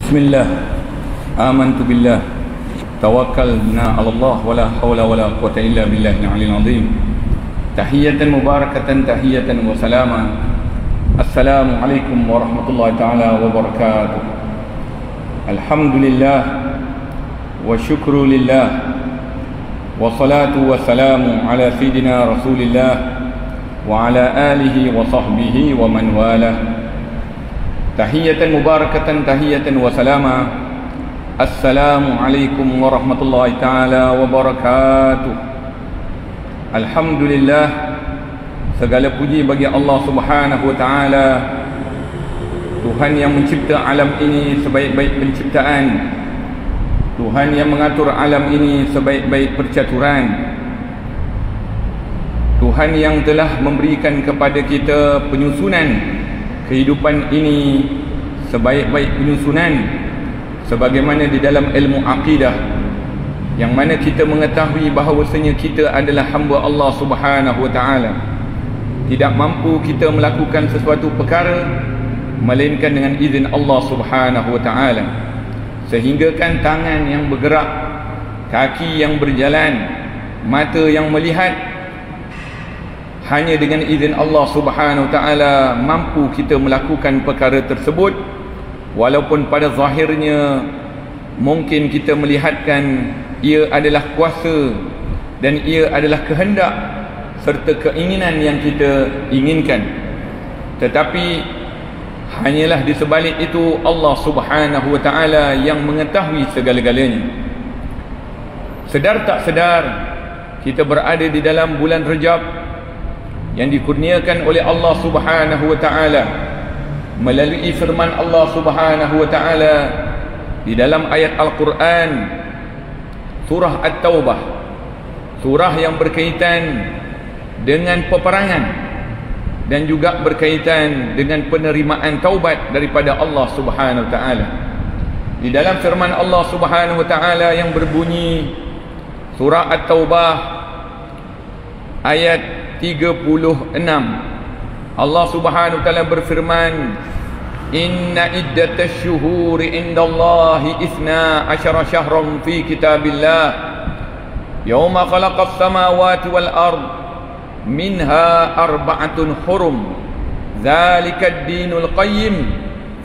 Bismillah, amantu billah, tawakkalna ala Allah, wala hawla wala quwwata illa billahil aliyyil azim. Tahiyatan mubarakatan, tahiyatan wa salama. Assalamualaikum warahmatullahi taala wabarakatuh. Alhamdulillah wa syukru lillah, wa salatu wa salamu ala sayyidina Rasulillah wa ala alihi wa sahbihi wa man walah. Tahiyatan mubarakatan, tahiyatan wa salama. Assalamualaikum warahmatullahi taala wabarakatuh. Alhamdulillah, segala puji bagi Allah Subhanahu wa taala, Tuhan yang mencipta alam ini sebaik-baik penciptaan, Tuhan yang mengatur alam ini sebaik-baik percaturan, Tuhan yang telah memberikan kepada kita penyusunan kehidupan ini sebaik-baik penyusunan, sebagaimana di dalam ilmu akidah, yang mana kita mengetahui bahawasanya kita adalah hamba Allah Subhanahu wa taala. Tidak mampu kita melakukan sesuatu perkara melainkan dengan izin Allah Subhanahu wa taala. Sehingga kan tangan yang bergerak, kaki yang berjalan, mata yang melihat, hanya dengan izin Allah Subhanahu wa taala mampu kita melakukan perkara tersebut. Walaupun pada zahirnya mungkin kita melihatkan ia adalah kuasa dan ia adalah kehendak serta keinginan yang kita inginkan, tetapi hanyalah di sebalik itu Allah Subhanahu wa taala yang mengetahui segala-galanya. Sedar tak sedar kita berada di dalam bulan Rajab yang dikurniakan oleh Allah Subhanahu wa taala melalui firman Allah Subhanahu wa taala di dalam ayat Al-Quran surah At-Taubah, surah yang berkaitan dengan peperangan dan juga berkaitan dengan penerimaan taubat daripada Allah Subhanahu wa taala. Di dalam firman Allah Subhanahu wa taala yang berbunyi surah At-Taubah ayat 36, Allah Subhanahu wa taala berfirman, Inna iddatash syuhuri indallahi ithna asyara syahran fi kitabillah yawma khalaqas samawati wal ard minha arba'atun hurum dzalikad dinul qayyim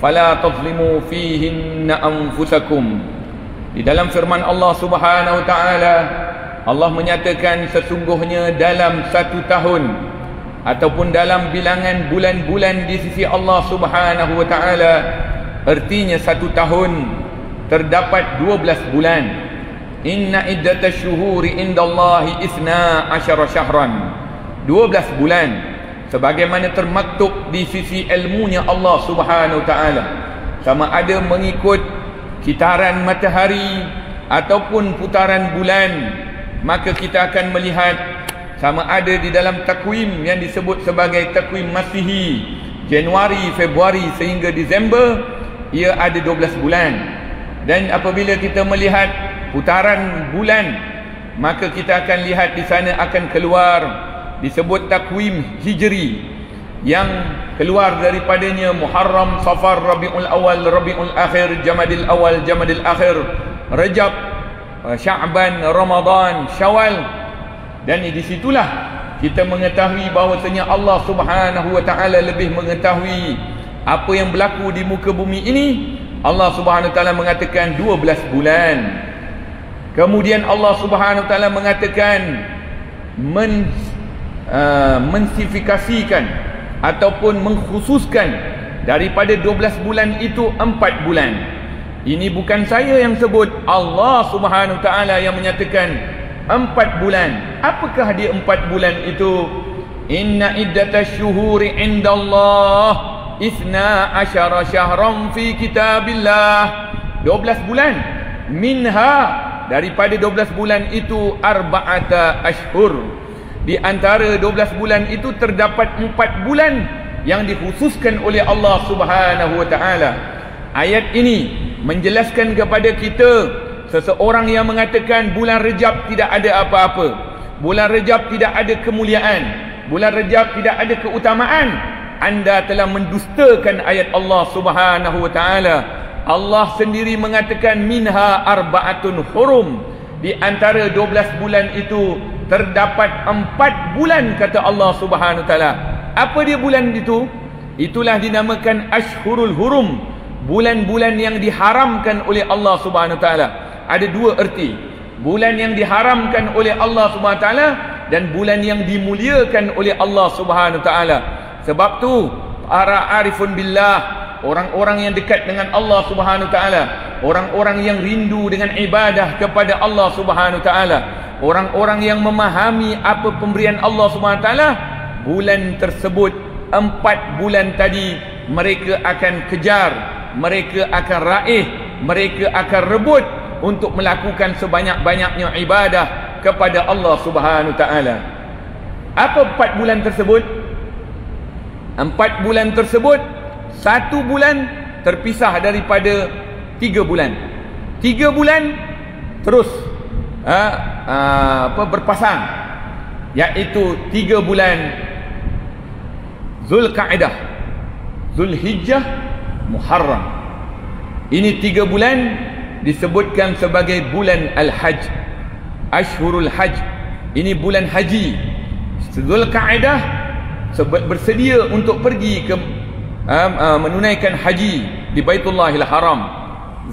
fala tazlimu fihinna anfusakum. Di dalam firman Allah Subhanahu wa taala, Allah menyatakan sesungguhnya dalam satu tahun ataupun dalam bilangan bulan-bulan di sisi Allah Subhanahu wa taala, artinya satu tahun terdapat 12 bulan. Inna iddatash syuhuri indallahi ithna asyara syahran, 12 bulan sebagaimana termaktub di sisi ilmunya Allah Subhanahu wa taala, sama ada mengikut kitaran matahari ataupun putaran bulan, maka kita akan melihat sama ada di dalam takwim yang disebut sebagai takwim Masihi, Januari, Februari sehingga Disember, ia ada 12 bulan. Dan apabila kita melihat putaran bulan, maka kita akan lihat di sana akan keluar disebut takwim Hijri, yang keluar daripadanya Muharram, Safar, Rabiul Awal, Rabiul Akhir, Jamadil Awal, Jamadil Akhir, Rajab, Sya'ban, Ramadan, Syawal. Dan di situlah kita mengetahui bahawasanya Allah Subhanahu wa taala lebih mengetahui apa yang berlaku di muka bumi ini. Allah Subhanahu wa taala mengatakan 12 bulan. Kemudian Allah Subhanahu wa taala mengatakan mensifikasikan ataupun mengkhususkan daripada 12 bulan itu 4 bulan. Ini bukan saya yang sebut, Allah Subhanahu wa taala yang menyatakan 4 bulan. Apakah dia 4 bulan itu? Inna iddatash syuhuri indallah ithna asyara syahran fi kitabillah, 12 bulan. Minha, daripada 12 bulan itu, arba'ata ashhur, di antara 12 bulan itu terdapat 4 bulan yang dikhususkan oleh Allah Subhanahu wa taala. Ayat ini menjelaskan kepada kita, seseorang yang mengatakan bulan Rejab tidak ada apa-apa, bulan Rejab tidak ada kemuliaan, bulan Rejab tidak ada keutamaan, anda telah mendustakan ayat Allah Subhanahu wa taala. Allah sendiri mengatakan minha arba'atun hurum. Di antara 12 bulan itu terdapat 4 bulan, kata Allah Subhanahu Wa Taala. Apa dia bulan itu? Itulah dinamakan Ashhurul Hurum, bulan-bulan yang diharamkan oleh Allah Subhanahu Wa Taala. Ada dua erti, bulan yang diharamkan oleh Allah Subhanahu Wa Taala dan bulan yang dimuliakan oleh Allah Subhanahu Wa Taala. Sebab tu para arifun billah, orang-orang yang dekat dengan Allah Subhanahu Wa Taala, orang-orang yang rindu dengan ibadah kepada Allah Subhanahu Wa Taala, orang-orang yang memahami apa pemberian Allah Subhanahu Wa Taala, bulan tersebut 4 bulan tadi mereka akan kejar, mereka akan raih, mereka akan rebut untuk melakukan sebanyak-banyaknya ibadah kepada Allah Subhanahu Taala. Apa 4 bulan tersebut? 4 bulan tersebut, 1 bulan terpisah daripada 3 bulan. 3 bulan terus berpasang, iaitu 3 bulan Zulkaidah, Zulhijjah, Muharram. Ini 3 bulan disebutkan sebagai bulan Al-Hajj, Ashhurul Hajj. Ini bulan haji. Zulkaidah bersedia untuk pergi ke menunaikan haji di Baitullahil Haram.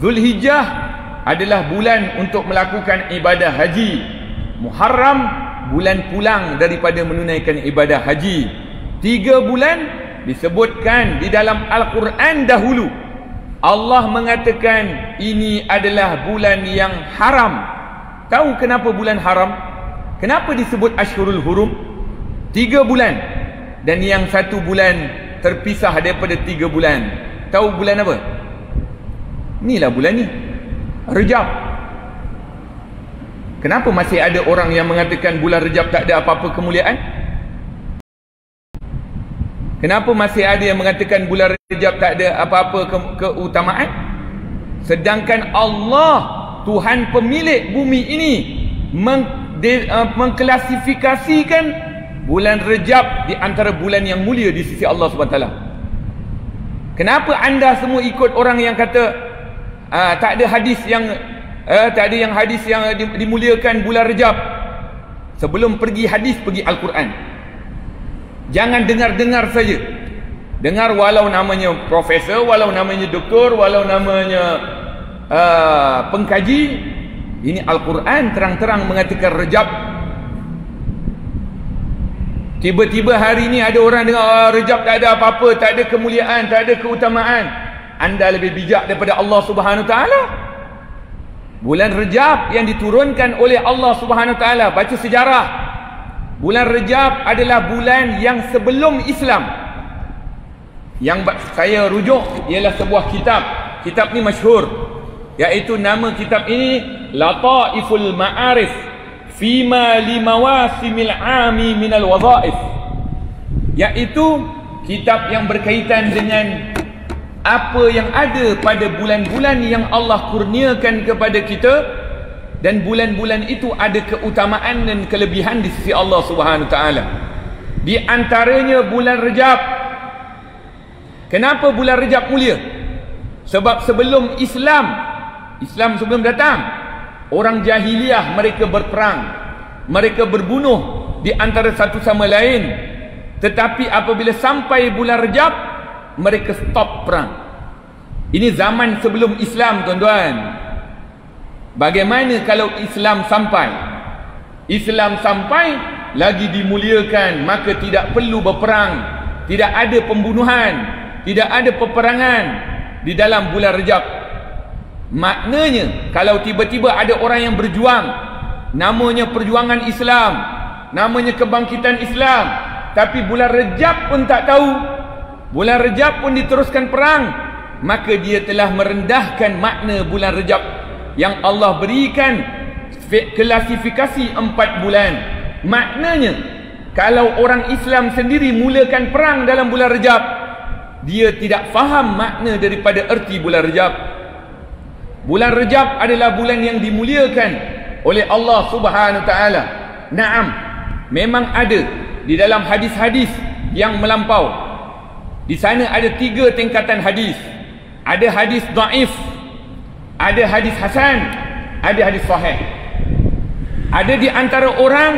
Zulhijjah adalah bulan untuk melakukan ibadah haji. Muharram bulan pulang daripada menunaikan ibadah haji. 3 bulan disebutkan di dalam Al-Quran dahulu. Allah mengatakan ini adalah bulan yang haram. Tahu kenapa bulan haram? Kenapa disebut Ashhurul Hurum? 3 bulan. Dan yang 1 bulan terpisah daripada 3 bulan. Tahu bulan apa? Inilah bulan ni, Rejab. Kenapa masih ada orang yang mengatakan bulan Rejab tak ada apa-apa kemuliaan? Kenapa masih ada yang mengatakan bulan Rejab tak ada apa-apa keutamaan? Sedangkan Allah, Tuhan pemilik bumi ini, mengklasifikasikan bulan Rejab di antara bulan yang mulia di sisi Allah SWT. Kenapa anda semua ikut orang yang kata tak ada hadis yang tak ada yang hadis yang dimuliakan bulan Rejab? Sebelum pergi hadis, pergi Al-Quran. Jangan dengar-dengar saja. Dengar walau namanya profesor, walau namanya doktor, walau namanya pengkaji. Ini Al-Quran terang-terang mengatakan Rejab. Tiba-tiba hari ini ada orang dengar Rejab tak ada apa-apa, tak ada kemuliaan, tak ada keutamaan. Anda lebih bijak daripada Allah Subhanahu Wa Taala. Bulan Rejab yang diturunkan oleh Allah Subhanahu Wa Taala, baca sejarah. Bulan Rejab adalah bulan yang sebelum Islam. Yang saya rujuk ialah sebuah kitab. Kitab ni masyhur, iaitu nama kitab ini Lataiful Ma'arif Fima Limawasimil Ami Minal Wazaif, iaitu kitab yang berkaitan dengan apa yang ada pada bulan-bulan yang Allah kurniakan kepada kita. Dan bulan-bulan itu ada keutamaan dan kelebihan di sisi Allah Subhanahu Taala. Di antaranya bulan Rejab. Kenapa bulan Rejab mulia? Sebab sebelum Islam sebelum datang, orang jahiliyah mereka berperang, mereka berbunuh di antara satu sama lain. Tetapi apabila sampai bulan Rejab, mereka stop perang. Ini zaman sebelum Islam, tuan-tuan. Bagaimana kalau Islam sampai? Islam sampai lagi dimuliakan, maka tidak perlu berperang, tidak ada pembunuhan, tidak ada peperangan di dalam bulan Rejab. Maknanya kalau tiba-tiba ada orang yang berjuang, namanya perjuangan Islam, namanya kebangkitan Islam, tapi bulan Rejab pun tak tahu, bulan Rejab pun diteruskan perang, maka dia telah merendahkan makna bulan Rejab yang Allah berikan klasifikasi 4 bulan. Maknanya kalau orang Islam sendiri mulakan perang dalam bulan Rejab, dia tidak faham makna daripada erti bulan Rejab. Bulan Rejab adalah bulan yang dimuliakan oleh Allah Subhanahu Taala. Naam, memang ada di dalam hadis-hadis yang melampau. Di sana ada 3 tingkatan hadis. Ada hadis dhaif, ada hadis hasan, ada hadis sahih. Ada di antara orang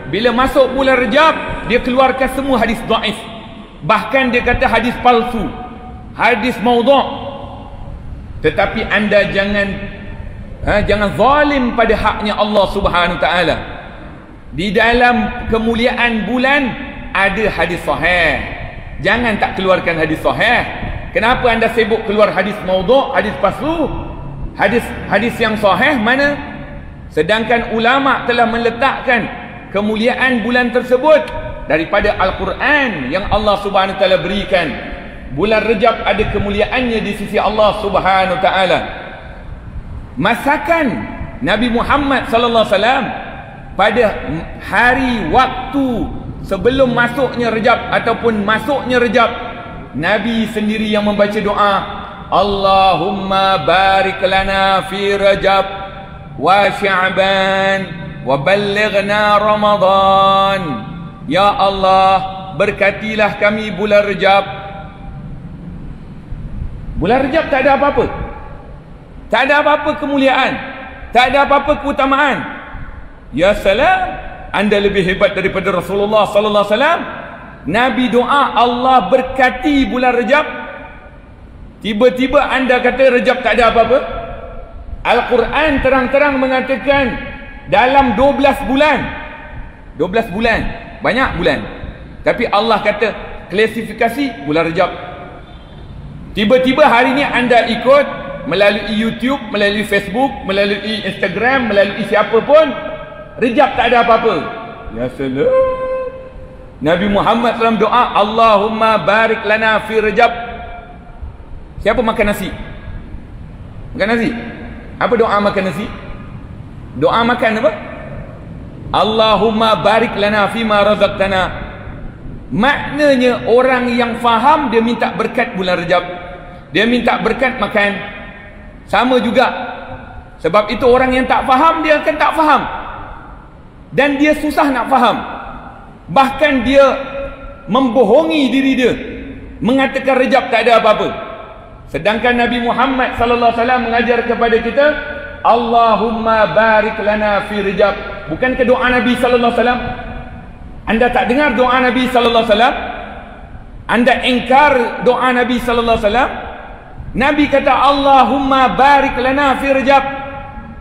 bila masuk bulan Rejab, dia keluarkan semua hadis dhaif. Bahkan dia kata hadis palsu, hadis maudhu'. Tetapi anda jangan zalim pada haknya Allah Subhanahu Wa Taala. Di dalam kemuliaan bulan ada hadis sahih. Jangan tak keluarkan hadis sahih. Kenapa anda sibuk keluar hadis maudhu', hadis palsu? Hadis yang sahih mana? Sedangkan ulama telah meletakkan kemuliaan bulan tersebut daripada Al-Quran yang Allah Subhanahu Wa Taala berikan. Bulan Rejab ada kemuliaannya di sisi Allah Subhanahu Wa Taala. Masakan Nabi Muhammad sallallahu alaihi wasallam pada hari waktu sebelum masuknya Rejab ataupun masuknya Rejab, Nabi sendiri yang membaca doa, Allahumma barik lana fi Rajab wa Sya'ban wa ballighna Ramadan. Ya Allah, berkatilah kami bulan Rejab. Bulan Rejab tak ada apa-apa. Tak ada apa-apa kemuliaan, tak ada apa-apa keutamaan. Ya salam, anda lebih hebat daripada Rasulullah sallallahu alaihi wasallam. Nabi doa Allah berkati bulan Rejab. Tiba-tiba anda kata Rejab tak ada apa-apa. Al-Quran terang-terang mengatakan dalam 12 bulan. 12 bulan, banyak bulan. Tapi Allah kata klasifikasi bulan Rejab. Tiba-tiba hari ni anda ikut melalui YouTube, melalui Facebook, melalui Instagram, melalui siapa pun, Rejab tak ada apa-apa. Ya salam. Nabi Muhammad SAW doa, Allahumma barik lana fi Rejab. Siapa makan nasi? Makan nasi? Apa doa makan nasi? Doa makan apa? Allahumma barik lana fima razaqtana. Maknanya orang yang faham dia minta berkat bulan Rejab. Dia minta berkat makan. Sama juga. Sebab itu orang yang tak faham dia akan tak faham. Dan dia susah nak faham. Bahkan dia membohongi diri dia, mengatakan Rejab tak ada apa-apa. Sedangkan Nabi Muhammad sallallahu alaihi wasallam mengajar kepada kita, Allahumma barik lana fi Rejab. Bukankah doa Nabi sallallahu alaihi wasallam? Anda tak dengar doa Nabi sallallahu alaihi wasallam? Anda ingkar doa Nabi sallallahu alaihi wasallam? Nabi kata Allahumma barik lana fi Rejab.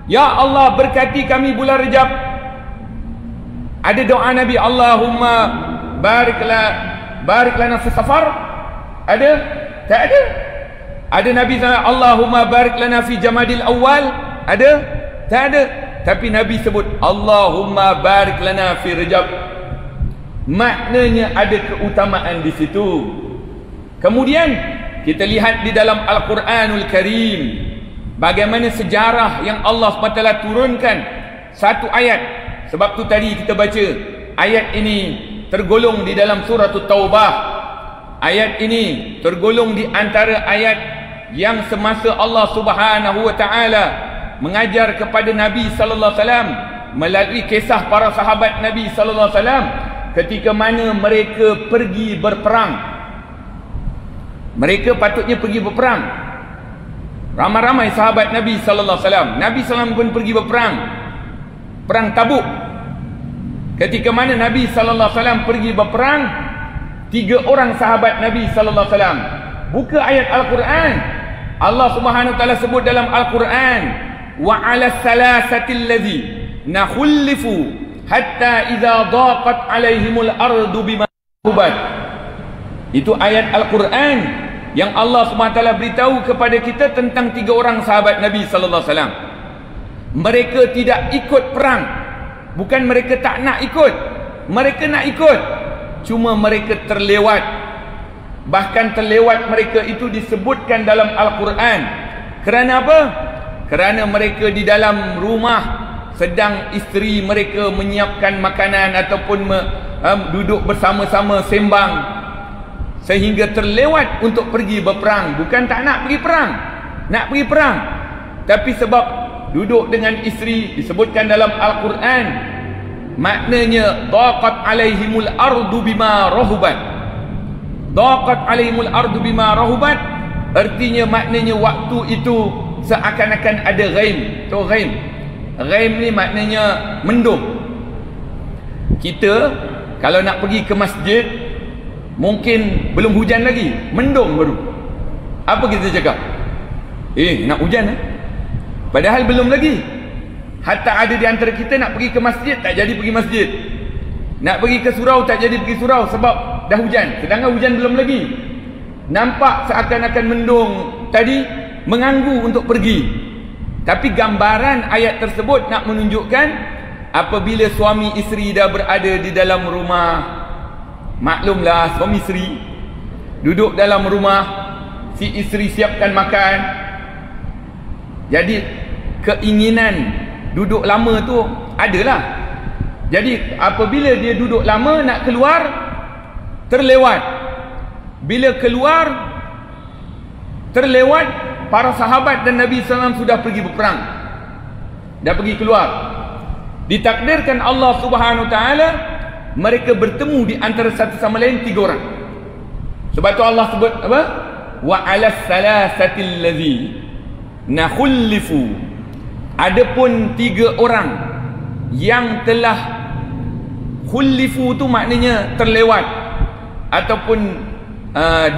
Ya Allah, berkati kami bulan Rejab. Ada doa Nabi Allahumma barik lana fi Safar? Ada? Tak ada. Ada Nabi Allahumma barik lana fi Jamadil Awal? Ada? Tak ada. Tapi Nabi sebut Allahumma barik lana fi Rejab. Maknanya ada keutamaan di situ. Kemudian kita lihat di dalam Al-Quranul Karim bagaimana sejarah yang Allah SWT turunkan satu ayat. Sebab tu tadi kita baca ayat ini tergolong di dalam surah Taubah. Ayat ini tergolong di antara ayat yang semasa Allah Subhanahu Wa Taala mengajar kepada Nabi sallallahu alaihi wasallam melalui kisah para sahabat Nabi sallallahu alaihi wasallam ketika mana mereka pergi berperang. Mereka patutnya pergi berperang. Ramai-ramai sahabat Nabi sallallahu alaihi wasallam. Nabi sallallahu alaihi wasallam pun pergi berperang. Perang Tabuk. Ketika mana Nabi sallallahu alaihi wasallam pergi berperang, 3 orang sahabat Nabi sallallahu alaihi wasallam buka ayat Al-Quran. Allah Subhanahu wa taala sebut dalam Al-Quran, wa 'ala salasatil ladzi nakhullifu hatta idza daqat 'alaihimul ardu bima kasabat. Itu ayat Al-Quran yang Allah Subhanahu wa taala beritahu kepada kita tentang 3 orang sahabat Nabi sallallahu alaihi wasallam. Mereka tidak ikut perang. Bukan mereka tak nak ikut. Mereka nak ikut. Cuma mereka terlewat. Bahkan terlewat mereka itu disebutkan dalam Al-Quran. Kerana apa? Kerana mereka di dalam rumah sedang isteri mereka menyiapkan makanan ataupun duduk bersama-sama sembang, sehingga terlewat untuk pergi berperang. Bukan tak nak pergi perang, nak pergi perang, tapi sebab duduk dengan isteri, disebutkan dalam Al-Quran, maknanya daqat alaihimul ardu bima rahubat. Daqat alaihimul ardu bima rahubat Artinya maknanya waktu itu seakan-akan ada ghaim. Tu ghaim. Ghaim ni maknanya mendung. Kita kalau nak pergi ke masjid, mungkin belum hujan lagi, mendung baru. Apa kita cakap? Nak hujan Padahal belum lagi. Hatta ada di antara kita nak pergi ke masjid, tak jadi pergi masjid. Nak pergi ke surau, tak jadi pergi surau sebab dah hujan. Sedangkan hujan belum lagi. Nampak seakan-akan mendung tadi, mengganggu untuk pergi. Tapi gambaran ayat tersebut nak menunjukkan apabila suami isteri dah berada di dalam rumah, maklumlah suami isteri duduk dalam rumah, si isteri siapkan makan. Jadi keinginan duduk lama tu adalah. Jadi apabila dia duduk lama nak keluar, terlewat. Bila keluar terlewat, para sahabat dan Nabi SAW sudah pergi berperang, dah pergi keluar. Ditakdirkan Allah Subhanahu Wa Taala mereka bertemu di antara satu sama lain 3 orang. Sebab tu Allah sebut apa? Wa 'alas salasatil ladzi nakhullifu. Adapun 3 orang yang telah khullifu tu maknanya terlewat ataupun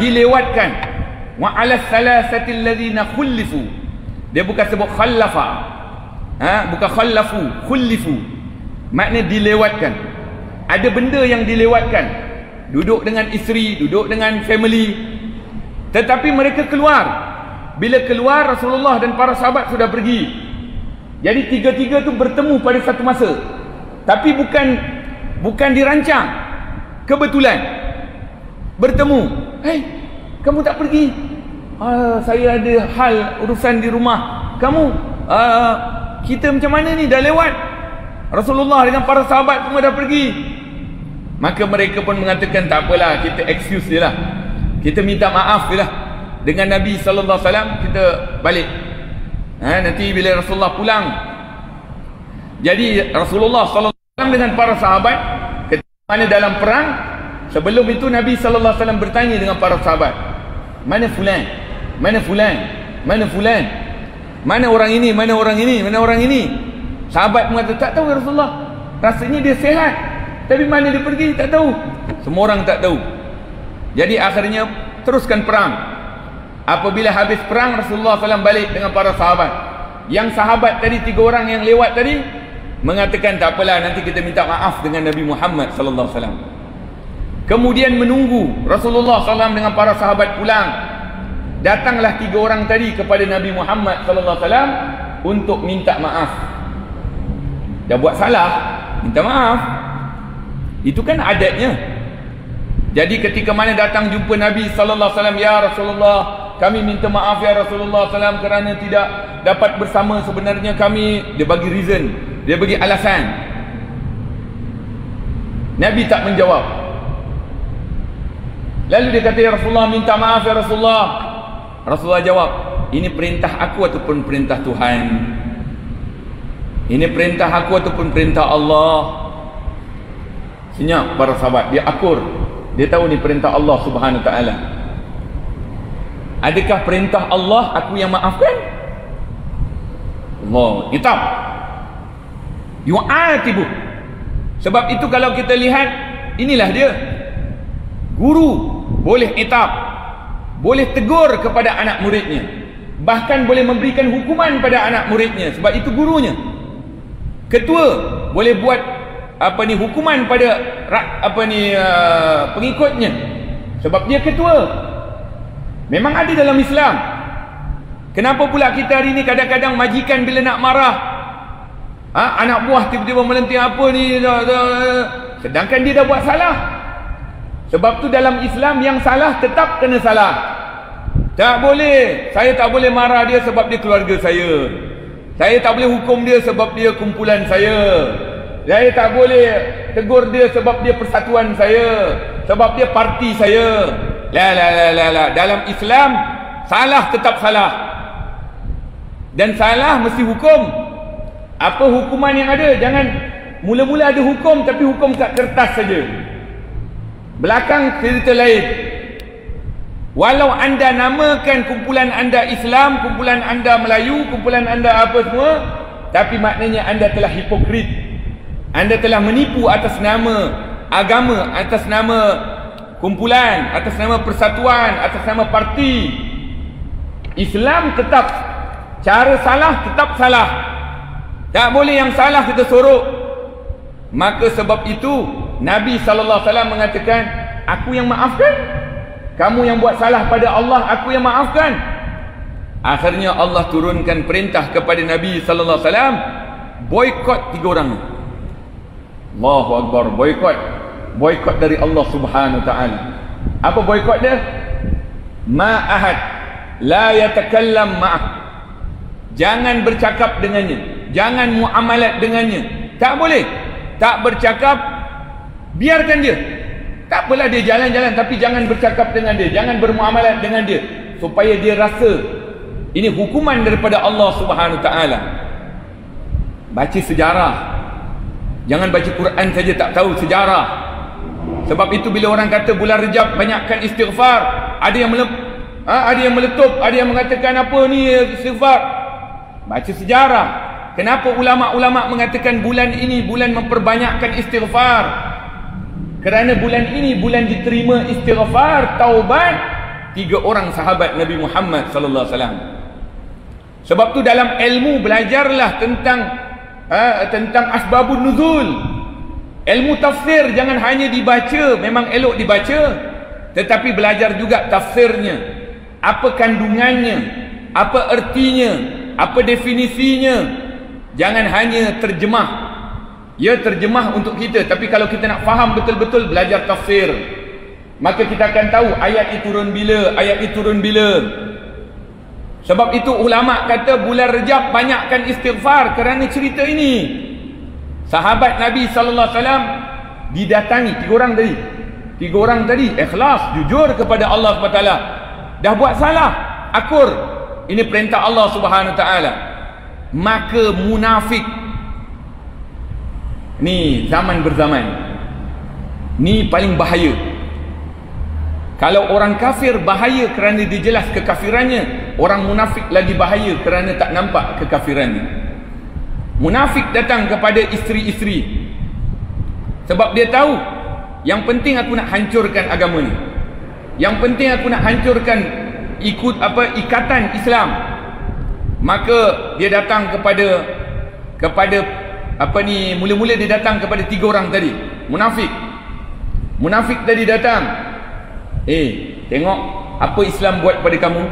dilewatkan. Wa 'alas salasatil ladzina khullifu. Dia bukan sebut khallafa. Bukan khallafu, khullifu. Maknanya dilewatkan. Ada benda yang dilewatkan. Duduk dengan isteri, duduk dengan family. Tetapi mereka keluar. Bila keluar, Rasulullah dan para sahabat sudah pergi. Jadi 3-3 tu bertemu pada satu masa. Tapi bukan dirancang. Kebetulan bertemu. Kamu tak pergi? Saya ada hal urusan di rumah. Kamu kita macam mana ni, dah lewat. Rasulullah dengan para sahabat semua dah pergi. Maka mereka pun mengatakan tak apalah, kita excuse dia lah, kita minta maaf je lah dengan Nabi sallallahu alaihi wasallam, kita balik. Nanti bila Rasulullah pulang. Jadi Rasulullah sallallahu alaihi wasallam dengan para sahabat ketika mana dalam perang. Sebelum itu Nabi sallallahu alaihi wasallam bertanya dengan para sahabat, mana fulan? Mana fulan? Mana fulan? Mana orang ini? Mana orang ini? Mana orang ini? Sahabat mengatakan, tak tahu ya Rasulullah. Rasanya dia sihat. Tapi mana dia pergi? Tak tahu. Semua orang tak tahu. Jadi akhirnya teruskan perang. Apabila habis perang, Rasulullah SAW balik dengan para sahabat. Yang sahabat tadi 3 orang yang lewat tadi mengatakan tak apalah, nanti kita minta maaf dengan Nabi Muhammad sallallahu alaihi wasallam. Kemudian menunggu Rasulullah SAW dengan para sahabat pulang. Datanglah 3 orang tadi kepada Nabi Muhammad sallallahu alaihi wasallam untuk minta maaf. Dah buat salah, minta maaf. Itu kan adatnya. Jadi ketika mana datang jumpa Nabi sallallahu alaihi wasallam, ya Rasulullah, kami minta maaf ya Rasulullah SAW kerana tidak dapat bersama. Sebenarnya kami, dia bagi reason, dia bagi alasan. Nabi tak menjawab. Lalu dia kata, ya Rasulullah, minta maaf ya Rasulullah. Rasulullah jawab, ini perintah aku ataupun perintah Tuhan? Ini perintah aku ataupun perintah Allah? Senyap para sahabat, dia akur. Dia tahu ni perintah Allah Subhanahu Wa Taala. Adakah perintah Allah aku yang maafkan? Allah kitab yu'atibu. Sebab itu kalau kita lihat, inilah dia. Guru boleh itab, boleh tegur kepada anak muridnya, bahkan boleh memberikan hukuman pada anak muridnya, sebab itu gurunya. Ketua boleh buat hukuman pada pengikutnya, sebab dia ketua. Memang ada dalam Islam. Kenapa pula kita hari ni kadang-kadang majikan bila nak marah, anak buah tiba-tiba melenting apa ni, sedangkan dia dah buat salah. Sebab tu dalam Islam yang salah tetap kena salah. Tak boleh, saya tak boleh marah dia sebab dia keluarga saya. Saya tak boleh hukum dia sebab dia kumpulan saya. Saya tak boleh tegur dia sebab dia persatuan saya, sebab dia parti saya. La. Dalam Islam salah tetap salah. Dan salah mesti hukum. Apa hukuman yang ada? Jangan mula-mula ada hukum tapi hukum kat kertas saja. Belakang cerita lain. Walau anda namakan kumpulan anda Islam, kumpulan anda Melayu, kumpulan anda apa semua, tapi maknanya anda telah hipokrit. Anda telah menipu atas nama agama, atas nama kumpulan, atas nama persatuan, atas nama parti. Islam tetap, cara salah tetap salah. Tak boleh yang salah kita sorok. Maka sebab itu Nabi SAW mengatakan, aku yang maafkan, kamu yang buat salah pada Allah, aku yang maafkan. Akhirnya Allah turunkan perintah kepada Nabi SAW, boikot 3 orang. Allahu Akbar, boikot dari Allah Subhanahu Wa Taala. Apa boikot dia? Ma ahad la yatakallam ma'ah. Jangan bercakap dengannya, jangan muamalat dengannya. Tak boleh, tak bercakap, biarkan dia. Tak apalah dia jalan-jalan, tapi jangan bercakap dengan dia, jangan bermuamalat dengan dia, supaya dia rasa ini hukuman daripada Allah Subhanahu Wa Taala. Baca sejarah, jangan baca Quran saja tak tahu sejarah. Sebab itu bila orang kata bulan Rejab banyakkan istighfar, ada yang meletup, ada yang mengatakan apa ni istighfar. Baca sejarah. Kenapa ulama-ulama mengatakan bulan ini bulan memperbanyakkan istighfar? Kerana bulan ini bulan diterima istighfar, taubat 3 orang sahabat Nabi Muhammad sallallahu alaihi wasallam. Sebab tu dalam ilmu belajarlah tentang asbabun nuzul. Ilmu tafsir jangan hanya dibaca, memang elok dibaca, tetapi belajar juga tafsirnya. Apa kandungannya, apa ertinya, apa definisinya. Jangan hanya terjemah. Ya, terjemah untuk kita, tapi kalau kita nak faham betul-betul, belajar tafsir. Maka kita akan tahu ayat itu turun bila, ayat itu turun bila. Sebab itu ulama kata bulan Rejab banyakkan istighfar kerana cerita ini. Sahabat Nabi sallallahu alaihi wasallam didatangi 3 orang tadi. 3 orang tadi ikhlas, jujur kepada Allah Subhanahu Wa Taala. Dah buat salah, akur. Ini perintah Allah Subhanahu Wa Taala. Maka munafik, ni zaman berzaman, ni paling bahaya. Kalau orang kafir bahaya kerana dia jelas kekafirannya, orang munafik lagi bahaya kerana tak nampak kekafirannya. Munafik datang kepada isteri-isteri sebab dia tahu yang penting aku nak hancurkan agama ni, yang penting aku nak hancurkan ikatan Islam. Maka dia datang kepada mula-mula dia datang kepada 3 orang tadi. Munafik tadi datang, tengok apa Islam buat pada kamu,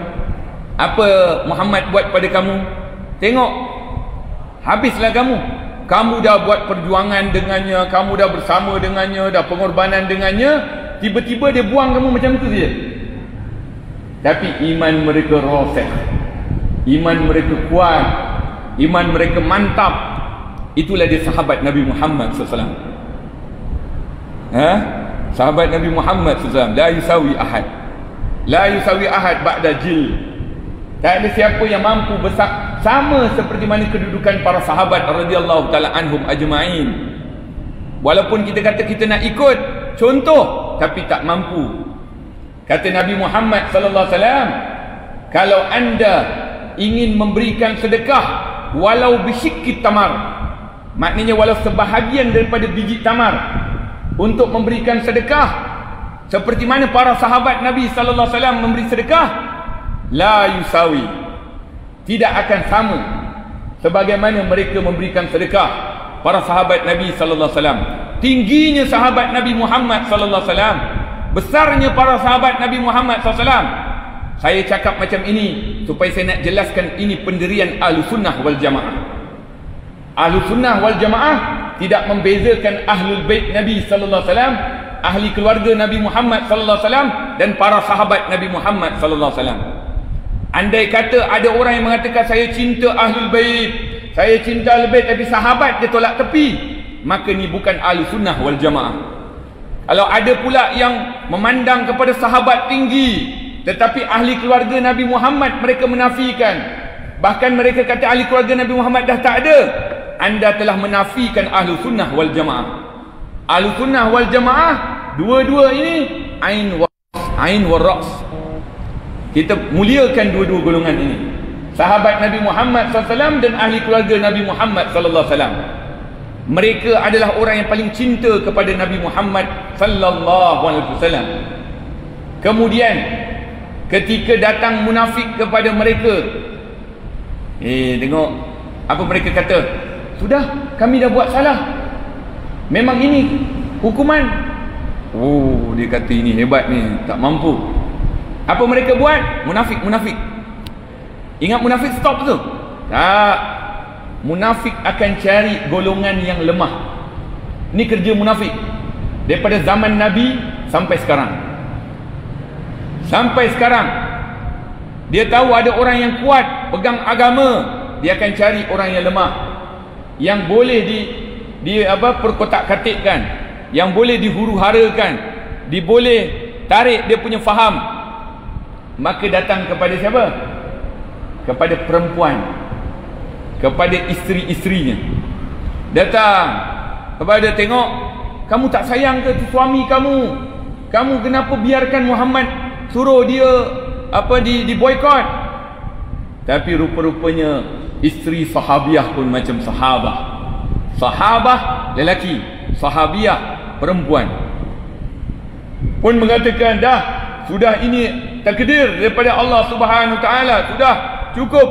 apa Muhammad buat pada kamu. Tengok, habislah kamu dah buat perjuangan dengannya, kamu dah bersama dengannya, dah pengorbanan dengannya, tiba-tiba dia buang kamu macam tu saja. Tapi iman mereka rosak, iman mereka kuat, iman mereka mantap. Itulah dia sahabat Nabi Muhammad SAW. Sahabat Nabi Muhammad SAW. La yusawi ahad ba'da jil. Tak ada siapa yang mampu besar sama seperti mana kedudukan para sahabat radhiyallahu ta'ala anhum ajma'in. Walaupun kita kata kita nak ikut contoh, tapi tak mampu. Kata Nabi Muhammad sallallahu alaihi wasallam, kalau anda ingin memberikan sedekah walau bisyikki tamar, maknanya walau sebahagian daripada biji tamar, untuk memberikan sedekah seperti mana para sahabat Nabi sallallahu alaihi wasallam memberi sedekah, la yusawi, tidak akan sama sebagaimana mereka memberikan sedekah para sahabat Nabi sallallahu alaihi wasallam. Tingginya sahabat Nabi Muhammad sallallahu alaihi wasallam, besarnya para sahabat Nabi Muhammad SAW. Saya cakap macam ini supaya saya nak jelaskan ini pendirian Ahlussunnah wal Jamaah. Ahlussunnah wal Jamaah tidak membezakan Ahlul Bait Nabi sallallahu alaihi wasallam, ahli keluarga Nabi Muhammad sallallahu alaihi wasallam, dan para sahabat Nabi Muhammad sallallahu alaihi wasallam. Andai kata ada orang yang mengatakan saya cinta Ahlul Bait, saya cinta Ahlul Bait, tapi sahabat dia tolak tepi, maka ni bukan Ahlussunnah wal Jamaah. Kalau ada pula yang memandang kepada sahabat tinggi, tetapi ahli keluarga Nabi Muhammad mereka menafikan, bahkan mereka kata ahli keluarga Nabi Muhammad dah tak ada, anda telah menafikan Ahlussunnah wal Jamaah. Ahlussunnah wal Jamaah dua-dua ini ain wa ra's. Kita muliakan dua-dua golongan ini. Sahabat Nabi Muhammad SAW dan ahli keluarga Nabi Muhammad SAW. Mereka adalah orang yang paling cinta kepada Nabi Muhammad SAW. Kemudian ketika datang munafik kepada mereka, tengok apa mereka kata, sudah kami dah buat salah, memang ini hukuman. Oh, dia kata ini hebat ni, tak mampu. Apa mereka buat? Munafik. Ingat munafik stop tu? Tak. Munafik akan cari golongan yang lemah. Ini kerja munafik daripada zaman Nabi sampai sekarang. Sampai sekarang dia tahu ada orang yang kuat pegang agama, dia akan cari orang yang lemah, yang boleh perkotak-katikkan, yang boleh dihuru-harakan, boleh tarik dia punya faham. Maka datang kepada siapa? Kepada perempuan, kepada isteri-isterinya. Datang kepada, tengok, kamu tak sayang ke suami kamu? Kamu kenapa biarkan Muhammad suruh dia di boykot? Tapi rupa-rupanya isteri sahabiah pun macam sahabah lelaki, sahabiah perempuan pun mengatakan, dah, sudah ini takdir daripada Allah Subhanahu Wa Taala, sudah cukup.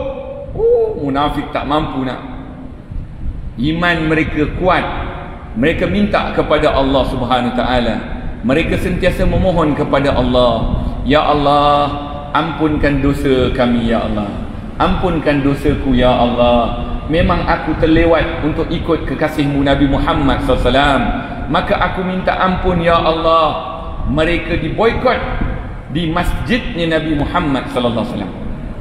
Munafik tak mampu nak. Iman mereka kuat. Mereka minta kepada Allah Subhanahu Wa Taala. Mereka sentiasa memohon kepada Allah, ya Allah, ampunkan dosa kami ya Allah. Ampunkan dosaku ya Allah. Memang aku terlewat untuk ikut kekasihmu Nabi Muhammad SAW. Maka aku minta ampun ya Allah. Mereka diboykot di masjidnya Nabi Muhammad SAW.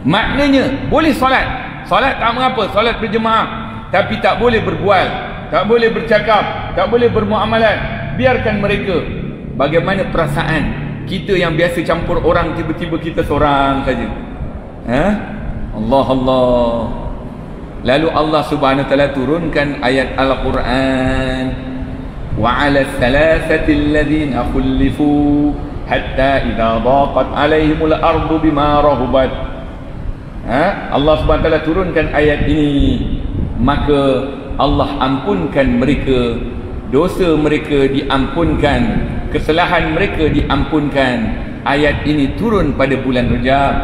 Maknanya boleh solat tak mengapa, solat berjemaah, tapi tak boleh berbual, tak boleh bercakap, tak boleh bermuamalat. Biarkan mereka. Bagaimana perasaan kita yang biasa campur orang, tiba-tiba kita seorang saja? Allah. Lalu Allah Subhanahu Wa Taala turunkan ayat Al-Quran, wa 'ala thalathati alladhina khulifu hatta idza daqat 'alaihimul ardu bima rahubat. Allah Subhanahu Wa Taala turunkan ayat ini, maka Allah ampunkan mereka, dosa mereka diampunkan, kesalahan mereka diampunkan. Ayat ini turun pada bulan Rajab.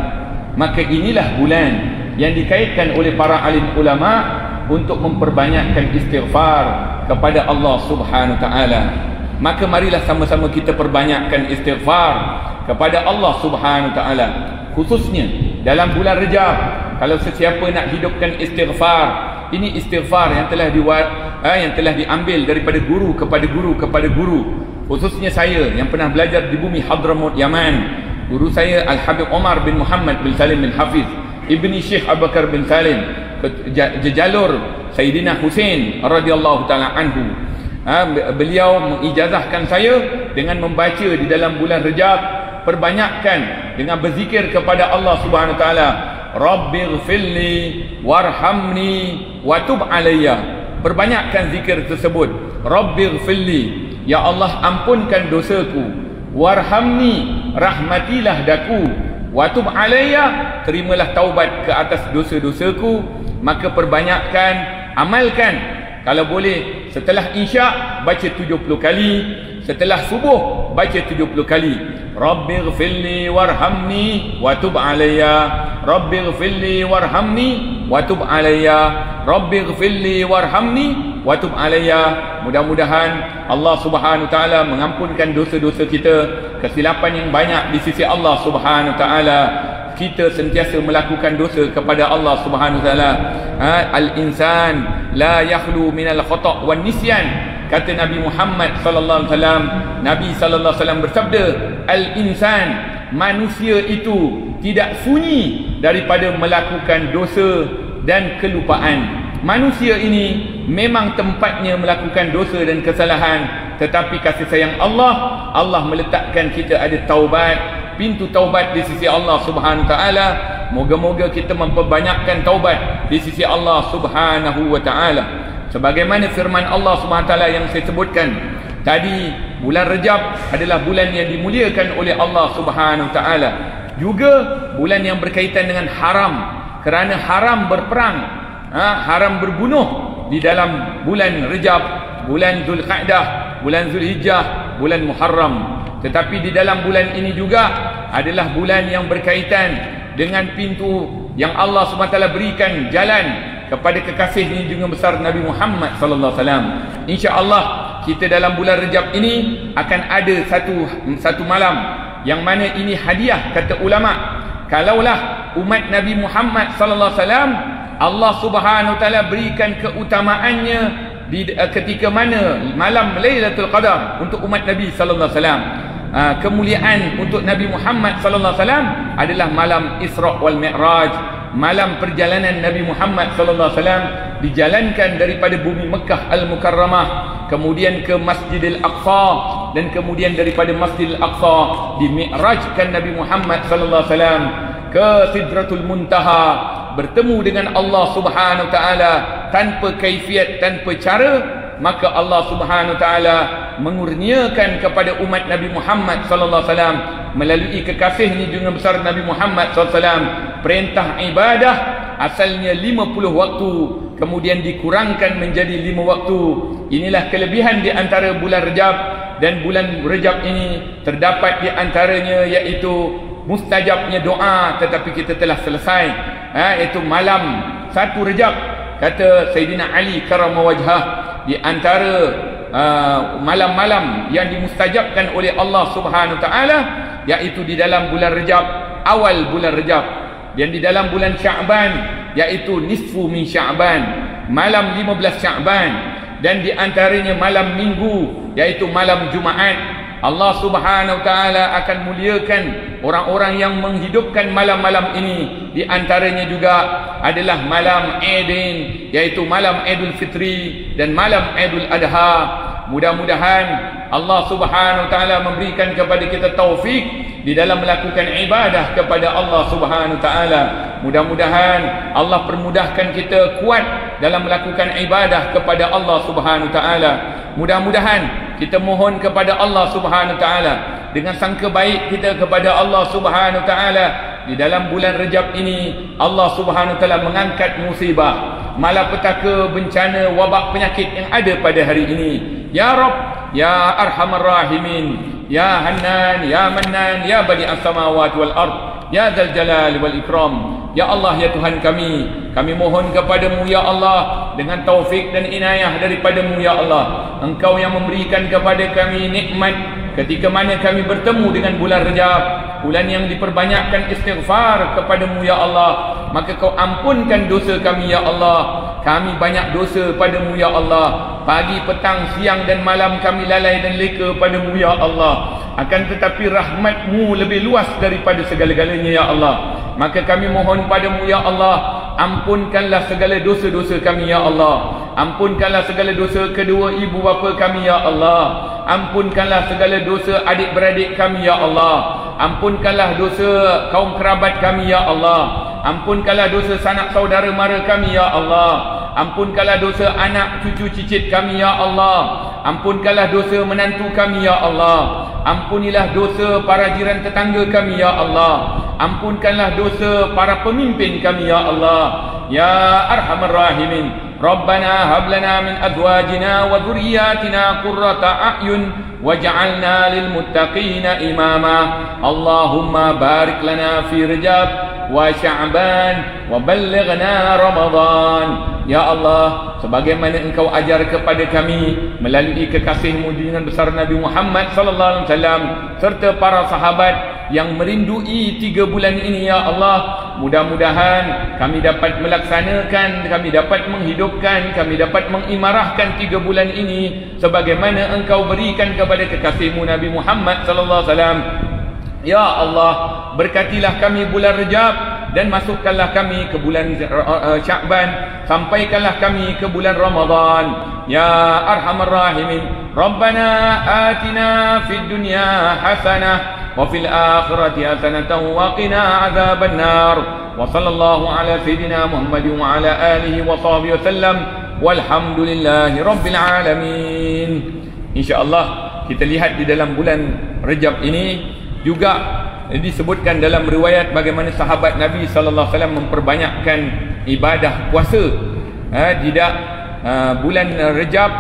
Maka inilah bulan yang dikaitkan oleh para alim ulama untuk memperbanyakkan istighfar kepada Allah Subhanahu Wa Taala. Maka marilah sama-sama kita perbanyakkan istighfar kepada Allah Subhanahu Wa Taala, khususnya dalam bulan Rajab. Kalau sesiapa nak hidupkan istighfar, ini istighfar yang telah diambil daripada guru kepada guru, khususnya saya yang pernah belajar di bumi Hadramaut Yaman. Guru saya Al-Habib Omar bin Muhammad bin Salim bin Hafiz Ibni Syekh Abu Bakar bin Salim, jejalur Sayyidina Husain radhiyallahu taala anhu. Beliau mengijazahkan saya dengan membaca di dalam bulan Rajab, perbanyakkan dengan berzikir kepada Allah Subhanahu Wa Taala, Rabbighfirli warhamni wa tub alayya. Perbanyakkan zikir tersebut. Rabbighfirli, ya Allah ampunkan dosaku, warhamni, rahmatilah daku, wa tub alayya, terimalah taubat ke atas dosa-dosaku. Maka perbanyakkan, amalkan. Kalau boleh setelah isyak baca 70 kali, setelah subuh baca 70 kali. Rabbighfirli warhamni wa tub alayya, Rabbighfirli warhamni wa tub alayya, Rabbighfirli warhamni wa tub alayya. Mudah-mudahan Allah Subhanahu Wa Taala mengampunkan dosa-dosa kita, kesilapan yang banyak di sisi Allah Subhanahu Wa Taala. Kita sentiasa melakukan dosa kepada Allah Subhanahu Wa Taala. Al-insan la yakhlu minal khata' wan nisyan. Kata Nabi Muhammad sallallahu alaihi wasallam, Nabi sallallahu alaihi wasallam bersabda, al-insan, manusia itu tidak sunyi daripada melakukan dosa dan kelupaan. Manusia ini memang tempatnya melakukan dosa dan kesalahan, tetapi kasih sayang Allah meletakkan kita ada taubat, pintu taubat di sisi Allah Subhanahu Wa Taala. Moga-moga kita memperbanyakkan taubat di sisi Allah Subhanahu Wa Taala. Sebagaimana firman Allah Subhanahu Wa Taala yang saya sebutkan tadi, bulan Rajab adalah bulan yang dimuliakan oleh Allah Subhanahu Wa Taala. Juga bulan yang berkaitan dengan haram, kerana haram berperang, haram berbunuh di dalam bulan Rejab, bulan Zulqa'dah, bulan Zulhijjah, bulan Muharram. Tetapi di dalam bulan ini juga adalah bulan yang berkaitan dengan pintu yang Allah SWT berikan jalan kepada kekasih junjungan besar Nabi Muhammad sallallahu alaihi wasallam. Insya-Allah kita dalam bulan Rejab ini akan ada satu malam yang mana ini hadiah, kata ulama. Kalaulah umat Nabi Muhammad sallallahu alaihi wasallam Allah Subhanahu wa taala berikan keutamaannya ketika mana malam Lailatul Qadar untuk umat Nabi sallallahu alaihi wasallam. Kemuliaan untuk Nabi Muhammad sallallahu alaihi wasallam adalah malam Isra wal Mi'raj, malam perjalanan Nabi Muhammad sallallahu alaihi wasallam dijalankan daripada bumi Mekah Al-Mukarramah kemudian ke Masjidil Aqsa, dan kemudian daripada Masjidil Aqsa dimi'rajkan Nabi Muhammad sallallahu alaihi wasallam ke Sidratul Muntaha, bertemu dengan Allah Subhanahu wa taala tanpa kaifiat, tanpa cara. Maka Allah Subhanahu wa taala mengurniakan kepada umat Nabi Muhammad sallallahu alaihi wasallam melalui kekasihnya junjungan besar Nabi Muhammad sallallahu alaihi wasallam perintah ibadah asalnya 50 waktu kemudian dikurangkan menjadi 5 waktu. Inilah kelebihan di antara bulan Rejab, dan bulan Rejab ini terdapat di antaranya iaitu mustajabnya doa, tetapi kita telah selesai, iaitu malam 1 Rejab. Kata Sayyidina Ali karramah wajhah, di antara malam-malam yang dimustajabkan oleh Allah Subhanahu wa taala iaitu di dalam bulan Rejab, awal bulan Rejab, dan di dalam bulan Sya'ban iaitu nisfu min Sya'ban, malam 15 Sya'ban, dan di antaranya malam Minggu iaitu malam Jumaat. Allah Subhanahu wa taala akan muliakan orang-orang yang menghidupkan malam-malam ini. Di antaranya juga adalah malam Aidin, iaitu malam Aidul Fitri dan malam Aidul Adha. Mudah-mudahan Allah Subhanahu wa taala memberikan kepada kita taufik di dalam melakukan ibadah kepada Allah Subhanahu wa taala. Mudah-mudahan Allah permudahkan kita kuat dalam melakukan ibadah kepada Allah Subhanahu wa taala. Mudah-mudahan kita mohon kepada Allah Subhanahu wa taala dengan sangka baik kita kepada Allah Subhanahu wa taala di dalam bulan Rejab ini. Allah Subhanahu wa taala mengangkat musibah, malapetaka, bencana, wabak, penyakit yang ada pada hari ini. Ya Rabb, Ya Arhamar Rahimin, Ya Hannan, Ya Mannan, Ya Badi'as Samawati wal Ard, Ya Dzal Jalali wal Ikram. Ya Allah, ya Tuhan kami mohon kepadamu ya Allah dengan taufik dan inayah daripadamu ya Allah. Engkau yang memberikan kepada kami nikmat ketika mana kami bertemu dengan bulan Rejab, bulan yang diperbanyakkan istighfar kepadamu ya Allah. Maka kau ampunkan dosa kami ya Allah. Kami banyak dosa padamu ya Allah. Pagi, petang, siang dan malam kami lalai dan leka padamu ya Allah. Akan tetapi rahmatmu lebih luas daripada segala-galanya ya Allah. Maka kami mohon padamu ya Allah, ampunkanlah segala dosa-dosa kami ya Allah. Ampunkanlah segala dosa kedua ibu bapa kami ya Allah. Ampunkanlah segala dosa adik-beradik kami ya Allah. Ampunkanlah dosa kaum kerabat kami ya Allah. Ampunkanlah dosa sanak saudara mara kami ya Allah. Ampunkanlah dosa anak cucu cicit kami ya Allah. Ampunkanlah dosa menantu kami ya Allah. Ampunilah dosa para jiran tetangga kami ya Allah. Ampunkanlah dosa para pemimpin kami ya Allah. Ya Arhamar Rahimin. Rabbana hab lana min azwajina wa dhurriyyatina qurrata a'yun waj'alna lil muttaqina imama. Allahumma barik lana fi Rajab wa Sya'ban wa ballighna Ramadan. Ya Allah, sebagaimana engkau ajar kepada kami melalui kekasihmu junjungan besar Nabi Muhammad sallallahu alaihi wasallam serta para sahabat yang merindui 3 bulan ini ya Allah, mudah-mudahan kami dapat melaksanakan, kami dapat menghidupkan, kami dapat mengimarahkan 3 bulan ini sebagaimana engkau berikan kepada kekasihmu Nabi Muhammad sallallahu alaihi wasallam. Ya Allah, berkatilah kami bulan Rejab dan masukkanlah kami ke bulan Sya'ban, sampaikanlah kami ke bulan Ramadan. Ya Arhamar Rahimin. Rabbana atina fid dunya hasanah wa fil akhirati hasanatan wa qina adzaban nar. Wa sallallahu ala sayidina Muhammad wa ala alihi wa sahbihi wasallam. Walhamdulillahi rabbil alamin. Insyaallah kita lihat di dalam bulan Rejab ini juga disebutkan dalam riwayat bagaimana sahabat Nabi sallallahu alaihi wasallam memperbanyakkan ibadah puasa. Tidak bulan Rejab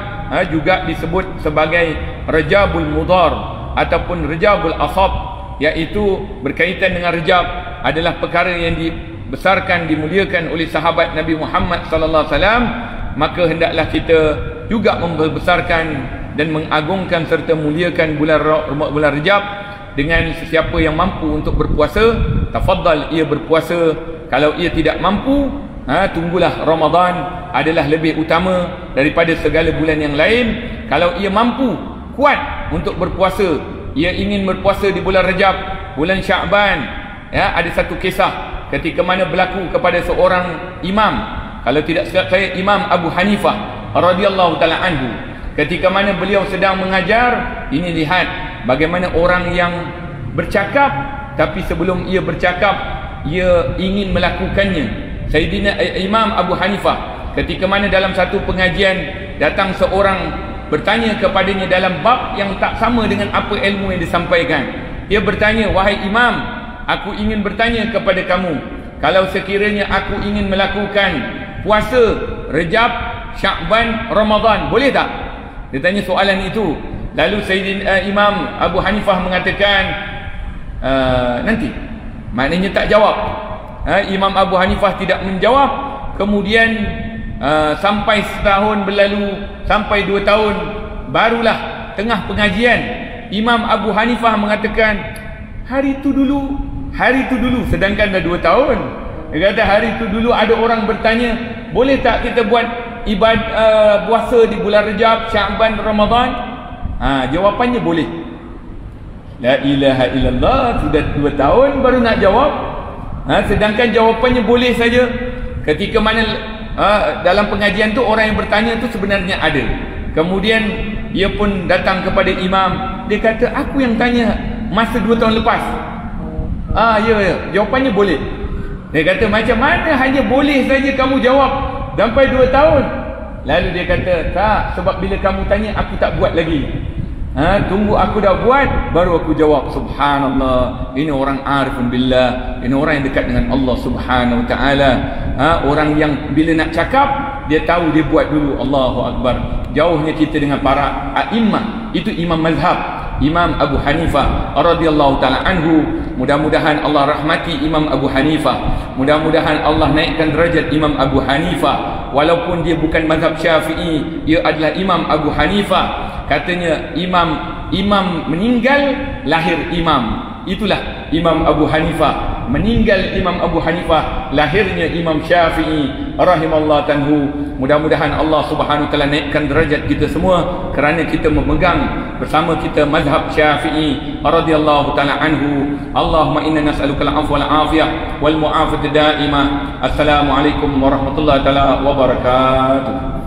juga disebut sebagai Rejabul Mudhar ataupun Rejabul Ashab, iaitu berkaitan dengan Rejab adalah perkara yang dibesarkan, dimuliakan oleh sahabat Nabi Muhammad sallallahu alaihi wasallam. Maka hendaklah kita juga membesarkan dan mengagungkan serta muliakan bulan Rejab dengan sesiapa yang mampu untuk berpuasa, tafaddal ia berpuasa. Kalau ia tidak mampu, tunggulah Ramadan adalah lebih utama daripada segala bulan yang lain. Kalau ia mampu kuat untuk berpuasa, ia ingin berpuasa di bulan Rejab, bulan Sya'ban, ada satu kisah ketika mana berlaku kepada seorang imam, kalau tidak silap saya Imam Abu Hanifah radhiyallahu taala anhu. Ketika mana beliau sedang mengajar, ini lihat bagaimana orang yang bercakap, tapi sebelum ia bercakap, ia ingin melakukannya. Sayyidina Imam Abu Hanifah, ketika mana dalam satu pengajian datang seorang bertanya kepadanya dalam bab yang tak sama dengan apa ilmu yang disampaikan. Dia bertanya, wahai imam, aku ingin bertanya kepada kamu, kalau sekiranya aku ingin melakukan puasa Rejab, Sya'ban, Ramadan, boleh tak? Dia tanya soalan itu. Lalu Sayyidina Imam Abu Hanifah mengatakan, nanti, maknanya tak jawab. Imam Abu Hanifah tidak menjawab. Kemudian sampai setahun berlalu, sampai 2 tahun, barulah tengah pengajian Imam Abu Hanifah mengatakan, hari itu dulu, sedangkan dah 2 tahun. Dia kata hari itu dulu ada orang bertanya, boleh tak kita buat ibadah puasa di bulan Rejab, Sya'ban, Ramadan? Jawapannya boleh. La ilaha illallah, sudah 2 tahun baru nak jawab. Sedangkan jawapannya boleh saja. Ketika mana dalam pengajian tu orang yang bertanya tu sebenarnya ada. Kemudian dia pun datang kepada imam. Dia kata, aku yang tanya masa 2 tahun lepas. Ya, jawapannya boleh. Dia kata, macam mana hanya boleh saja kamu jawab sampai 2 tahun? Lalu dia kata, tak, sebab bila kamu tanya aku tak buat lagi. Tunggu aku dah buat baru aku jawab. Subhanallah, ini orang arifun billah, ini orang yang dekat dengan Allah Subhanahu wa taala. Orang yang bila nak cakap dia tahu dia buat dulu. Allahu akbar. Jauhnya kita dengan para a'immah. Itu imam mazhab Imam Abu Hanifah radhiyallahu taala anhu. Mudah-mudahan Allah rahmati Imam Abu Hanifah. Mudah-mudahan Allah naikkan derajat Imam Abu Hanifah. Walaupun dia bukan mazhab Syafi'i, dia adalah Imam Abu Hanifah. Katanya imam meninggal, lahir imam. Itulah Imam Abu Hanifah. Meninggal Imam Abu Hanifah, lahirnya Imam Syafi'i rahimallahu tanhu. Mudah-mudahan Allah Subhanahu wa taala naikkan derajat kita semua kerana kita memegang bersama kita mazhab Syafi'i radhiyallahu taala anhu. Allahumma inna nas'aluka al-'afwa wal 'afiyah wal mu'afata daimah. Assalamualaikum warahmatullahi taala wabarakatuh.